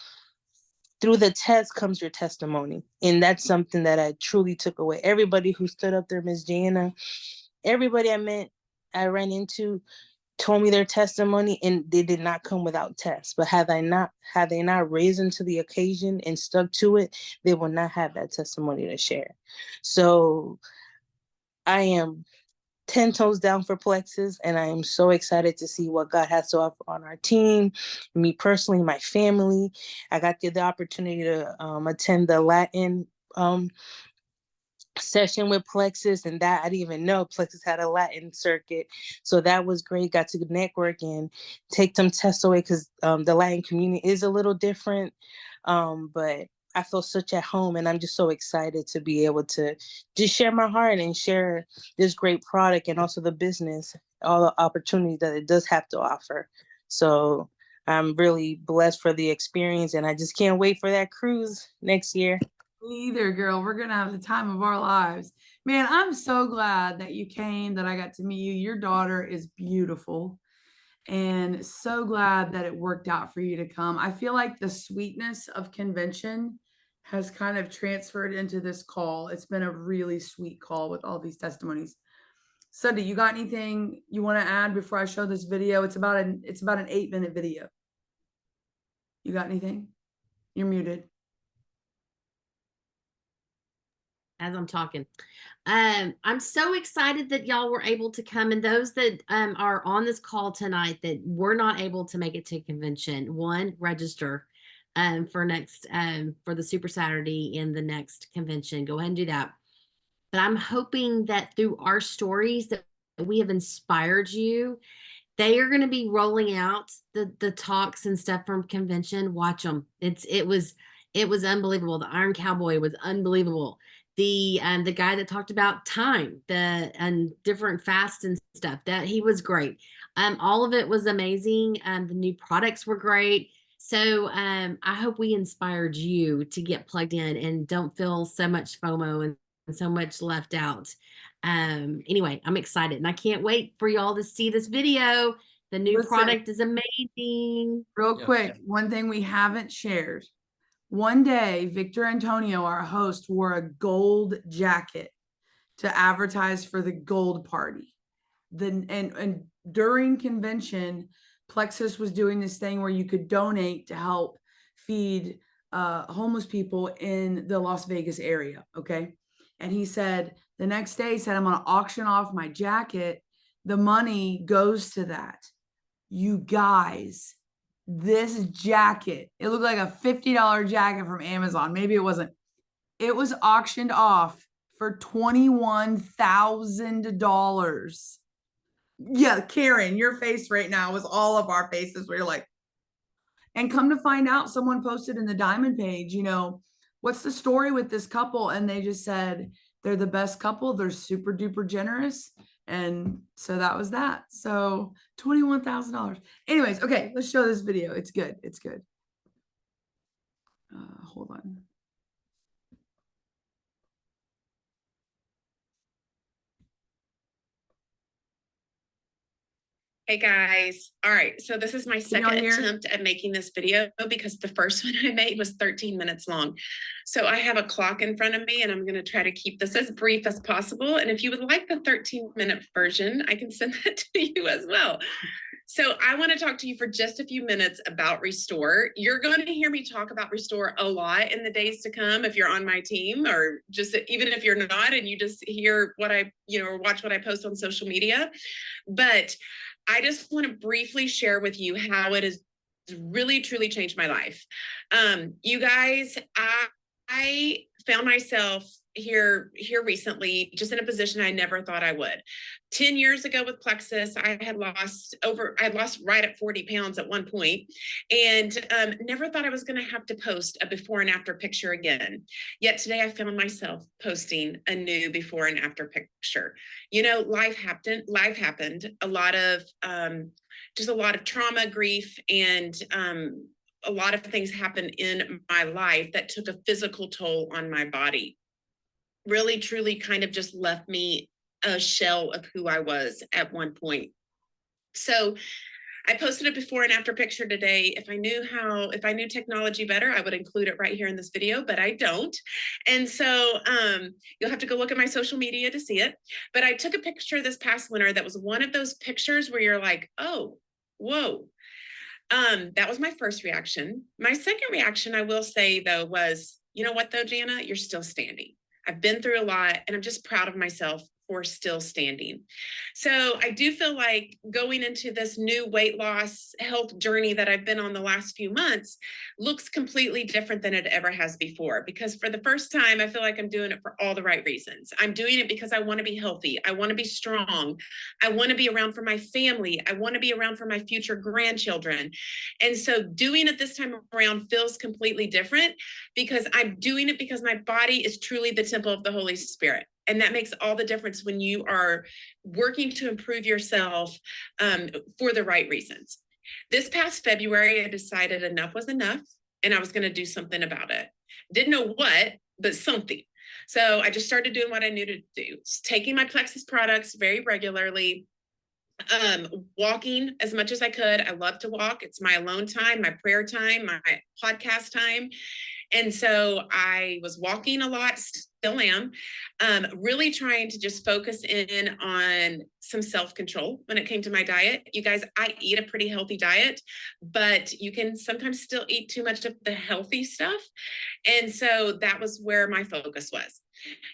through the test comes your testimony. And that's something that I truly took away. Everybody who stood up there, Miss Jana, everybody I ran into told me their testimony, and they did not come without tests. But had they not risen to the occasion and stuck to it, they will not have that testimony to share. So I am 10 toes down for Plexus, and I am so excited to see what God has to offer on our team, me personally, my family. I got the opportunity to attend the Latin session with Plexus, and that I didn't even know Plexus had a Latin circuit. So that was great. Got to network and take some tests away because the Latin community is a little different. But I feel such at home, and I'm just so excited to be able to just share my heart and share this great product and also the business, all the opportunities that it does have to offer. So I'm really blessed for the experience, and I just can't wait for that cruise next year. Me either, girl. We're gonna have the time of our lives. Man, I'm so glad that you came, that I got to meet you. Your daughter is beautiful. And so glad that it worked out for you to come. I feel like the sweetness of convention has kind of transferred into this call. It's been a really sweet call with all these testimonies. Sundee, you got anything you want to add before I show this video? It's about an 8-minute video. You got anything? You're muted. As I'm talking. I'm so excited that y'all were able to come, and those that are on this call tonight that were not able to make it to convention, one, register for next for the Super Saturday in the next convention. Go ahead and do that. But I'm hoping that through our stories that we have inspired you. They are going to be rolling out the talks and stuff from convention. Watch them. It was unbelievable. The Iron Cowboy was unbelievable. The guy that talked about time, and different fasts and stuff, that he was great. All of it was amazing. The new products were great. So I hope we inspired you to get plugged in and don't feel so much FOMO and so much left out. Anyway, I'm excited, and I can't wait for y'all to see this video. The new product is amazing. Real quick, one thing we haven't shared. One day, Victor Antonio, our host, wore a gold jacket to advertise for the gold party. And during convention, Plexus was doing this thing where you could donate to help feed homeless people in the Las Vegas area. Okay. And he said the next day, he said, I'm going to auction off my jacket. The money goes to that. You guys, this jacket, it looked like a $50 jacket from Amazon. Maybe it wasn't. It was auctioned off for $21,000. Yeah, Karen, your face right now was all of our faces. We're like, and come to find out, someone posted in the Diamond page, what's the story with this couple? And they just said, they're the best couple. They're super duper generous. And so that was that. So $21,000. Anyways, okay, let's show this video. It's good. It's good. Hold on. Hey guys. All right. So this is my second attempt at making this video because the first one I made was 13 minutes long. So I have a clock in front of me and I'm going to try to keep this as brief as possible. And if you would like the 13-minute version, I can send that to you as well. So I want to talk to you for just a few minutes about Restore. You're going to hear me talk about Restore a lot in the days to come if you're on my team, or just even if you're not and you just hear what I, or watch what I post on social media. But I just want to briefly share with you how it has really, truly changed my life. You guys, I found myself here recently, just in a position I never thought I would. 10 years ago with Plexus, I lost right at 40 pounds at one point, and never thought I was going to have to post a before and after picture again. Yet today I found myself posting a new before and after picture. Life happened. A lot of trauma, grief, and a lot of things happened in my life that took a physical toll on my body. Really, truly kind of just left me a shell of who I was at one point. So I posted a before and after picture today. If I knew technology better, I would include it right here in this video, but I don't. And so you'll have to go look at my social media to see it. But I took a picture this past winter that was one of those pictures where you're like, oh, whoa. That was my first reaction. My second reaction, I will say, though, was, you know what, though, Jana, you're still standing. I've been through a lot, and I'm just proud of myself for still standing. So I do feel like going into this new weight loss health journey that I've been on the last few months looks completely different than it ever has before, because for the first time, I feel like I'm doing it for all the right reasons. I'm doing it because I want to be healthy. I want to be strong. I want to be around for my family. I want to be around for my future grandchildren. And so doing it this time around feels completely different, because I'm doing it because my body is truly the temple of the Holy Spirit. And that makes all the difference when you are working to improve yourself for the right reasons. This past February, I decided enough was enough, and I was going to do something about it. Didn't know what, but something. So I just started doing what I knew to do, taking my Plexus products very regularly, walking as much as I could. I love to walk. It's my alone time, my prayer time, my podcast time. And so I was walking a lot, still am, really trying to just focus in on some self-control when it came to my diet. You guys, I eat a pretty healthy diet, but you can sometimes still eat too much of the healthy stuff. And so that was where my focus was.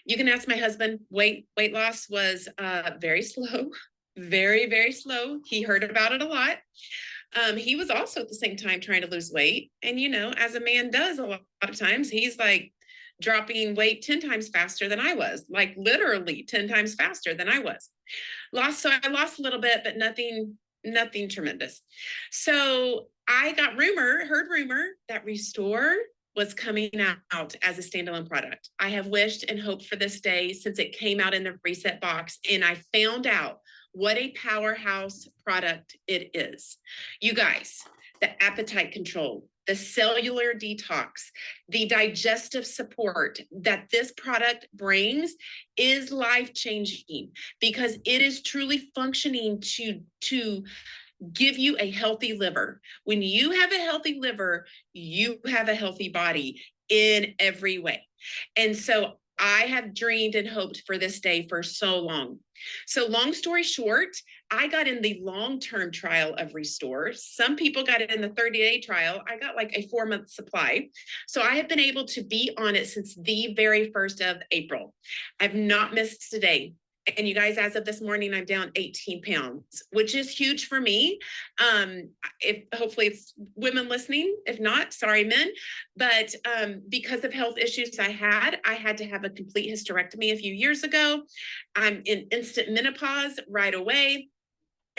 You can ask my husband, weight loss was very slow, very, very slow. He heard about it a lot. He was also at the same time trying to lose weight. And, you know, as a man does a lot of times, he's like dropping weight 10 times faster than I was, like literally 10 times faster than I was. So I lost a little bit, but nothing tremendous. So I heard rumor that Restore was coming out as a standalone product. I have wished and hoped for this day since it came out in the reset box, and I found out what a powerhouse product it is. You guys, the appetite control, the cellular detox, the digestive support that this product brings is life-changing, because it is truly functioning to give you a healthy liver. When you have a healthy liver, you have a healthy body in every way. And so I have dreamed and hoped for this day for so long. So long story short, I got in the long-term trial of Restore. Some people got it in the 30-day trial. I got like a 4-month supply. So I have been able to be on it since the very 1st of April. I've not missed a day. And you guys, as of this morning, I'm down 18 pounds, which is huge for me. Hopefully it's women listening. If not, sorry, men. But because of health issues I had to have a complete hysterectomy a few years ago. I'm in instant menopause right away.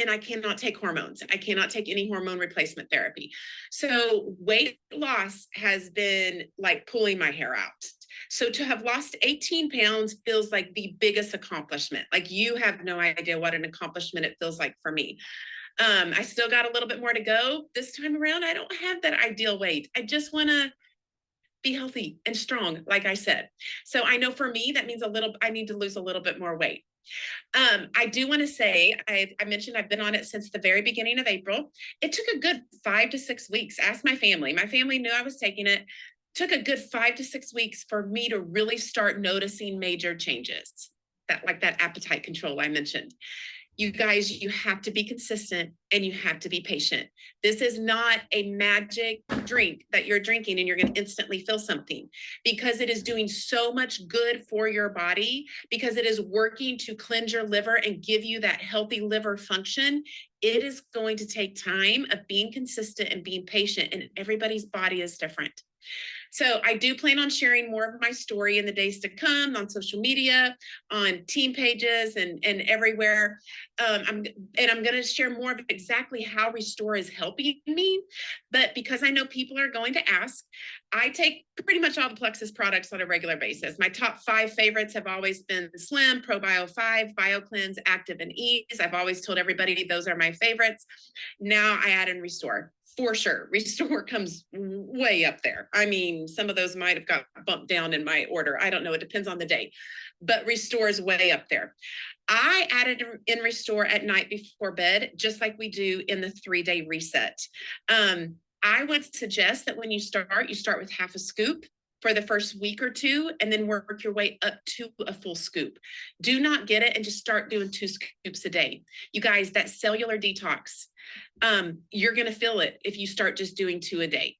And I cannot take hormones. I cannot take any hormone replacement therapy. So weight loss has been like pulling my hair out. So to have lost 18 pounds feels like the biggest accomplishment. Like, you have no idea what an accomplishment it feels like for me. I still got a little bit more to go. This time around, I don't have that ideal weight. I just want to be healthy and strong, like I said. So I know for me, that means I need to lose a little bit more weight. I do want to say, I mentioned I've been on it since the very beginning of April. It took a good 5 to 6 weeks. Ask my family. My family knew I was taking it. Took a good 5 to 6 weeks for me to really start noticing major changes, that appetite control I mentioned. You guys, you have to be consistent and you have to be patient. This is not a magic drink that you're drinking and you're going to instantly feel something, because it is doing so much good for your body, because it is working to cleanse your liver and give you that healthy liver function. It is going to take time of being consistent and being patient, and everybody's body is different. So I do plan on sharing more of my story in the days to come on social media, on team pages, and everywhere. I'm going to share more of exactly how Restore is helping me. But because I know people are going to ask, I take pretty much all the Plexus products on a regular basis. My top 5 favorites have always been Slim, ProBio 5, BioCleanse, Active, and Ease. I've always told everybody those are my favorites. Now I add in Restore. For sure. Restore comes way up there. I mean, some of those might have got bumped down in my order. I don't know. It depends on the day. But Restore is way up there. I added in Restore at night before bed, just like we do in the 3-day reset. I would suggest that when you start with half a scoop for the first week or 2, and then work your way up to a full scoop. Do not get it and just start doing 2 scoops a day. You guys, that cellular detox, you're going to feel it if you start just doing 2 a day.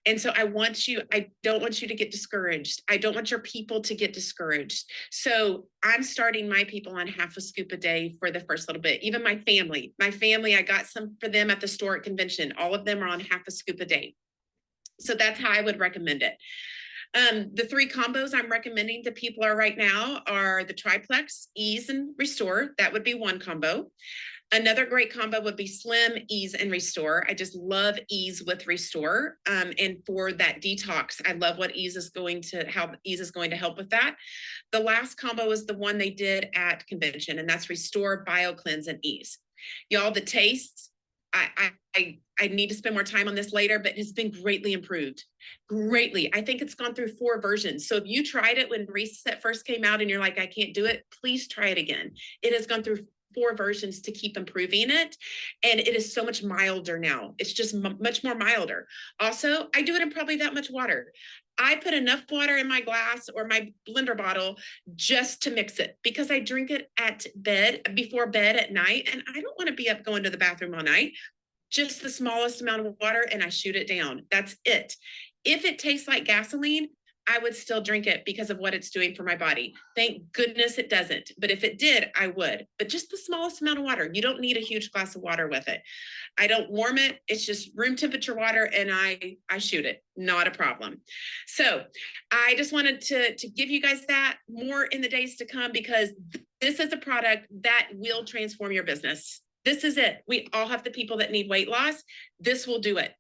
And so I don't want you to get discouraged. I don't want your people to get discouraged. So I'm starting my people on half a scoop a day for the first little bit. Even my family, I got some for them at the store at convention. All of them are on half a scoop a day. So that's how I would recommend it. The 3 combos I'm recommending to people right now are the triplex, ease, and restore. That would be one combo. Another great combo would be slim, ease, and restore. I just love ease with restore. And for that detox, I love what how ease is going to help with that. The last combo is the one they did at convention, and that's restore, bio cleanse, and ease. Y'all, the taste, I need to spend more time on this later, but it's been greatly improved. Greatly. I think it's gone through 4 versions. So if you tried it when Reset first came out and you're like, I can't do it, please try it again. It has gone through 4 versions to keep improving it. And it is so much milder now. It's just much more milder. Also, I do it in probably that much water. I put enough water in my glass or my blender bottle just to mix it because I drink it before bed at night. And I don't want to be up going to the bathroom all night. Just the smallest amount of water and I shoot it down. That's it. If it tastes like gasoline, I would still drink it because of what it's doing for my body. Thank goodness it doesn't. But if it did, I would. But just the smallest amount of water. You don't need a huge glass of water with it. I don't warm it. It's just room temperature water and I shoot it. Not a problem. So I just wanted to give you guys that more in the days to come because this is a product that will transform your business. This is it. We all have the people that need weight loss. This will do it.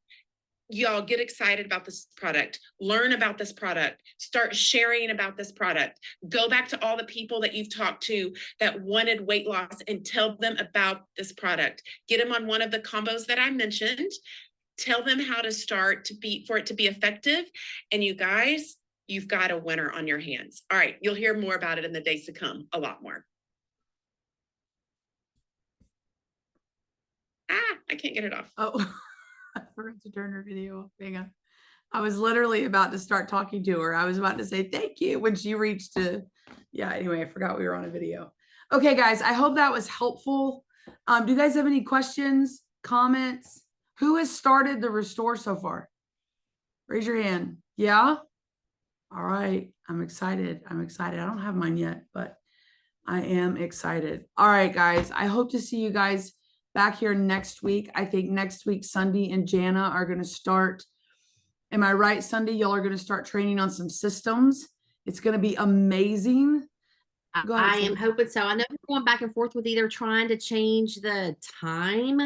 Y'all get excited about this product, learn about this product, start sharing about this product, go back to all the people that you've talked to that wanted weight loss and tell them about this product. Get them on one of the combos that I mentioned, tell them how to start for it to be effective. And you guys, you've got a winner on your hands. All right. You'll hear more about it in the days to come, a lot more. I can't get it off. Oh, I forgot to turn her video off. Hang on. I was literally about to start talking to her. I was about to say thank you when she reached to, yeah, anyway, I forgot we were on a video. Okay, guys, I hope that was helpful. Do you guys have any questions, comments? Who has started the restore so far? Raise your hand. Yeah? All right. I'm excited. I don't have mine yet, but I am excited. All right, guys. I hope to see you guys back here next week. I think next week, Sundee and Jana are going to start. Am I right, Sundee? Y'all are going to start training on some systems. It's going to be amazing. I am hoping so. I know we're going back and forth with either trying to change the time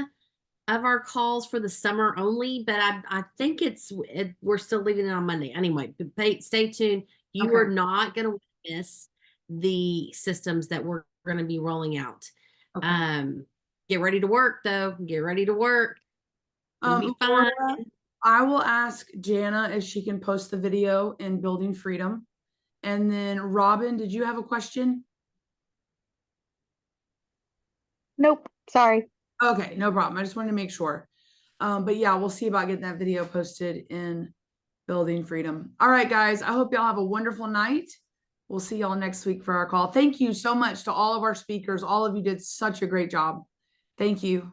of our calls for the summer only, but I think we're still leaving it on Monday. Anyway, stay tuned. You are not going to miss the systems that we're going to be rolling out. Okay. Get ready to work, though. Get ready to work. It'll be fun. I will ask Jana if she can post the video in Building Freedom. And then Robin, did you have a question? Nope. Sorry. Okay, no problem. I just wanted to make sure. But yeah, we'll see about getting that video posted in Building Freedom. All right, guys. I hope y'all have a wonderful night. We'll see y'all next week for our call. Thank you so much to all of our speakers. All of you did such a great job. Thank you.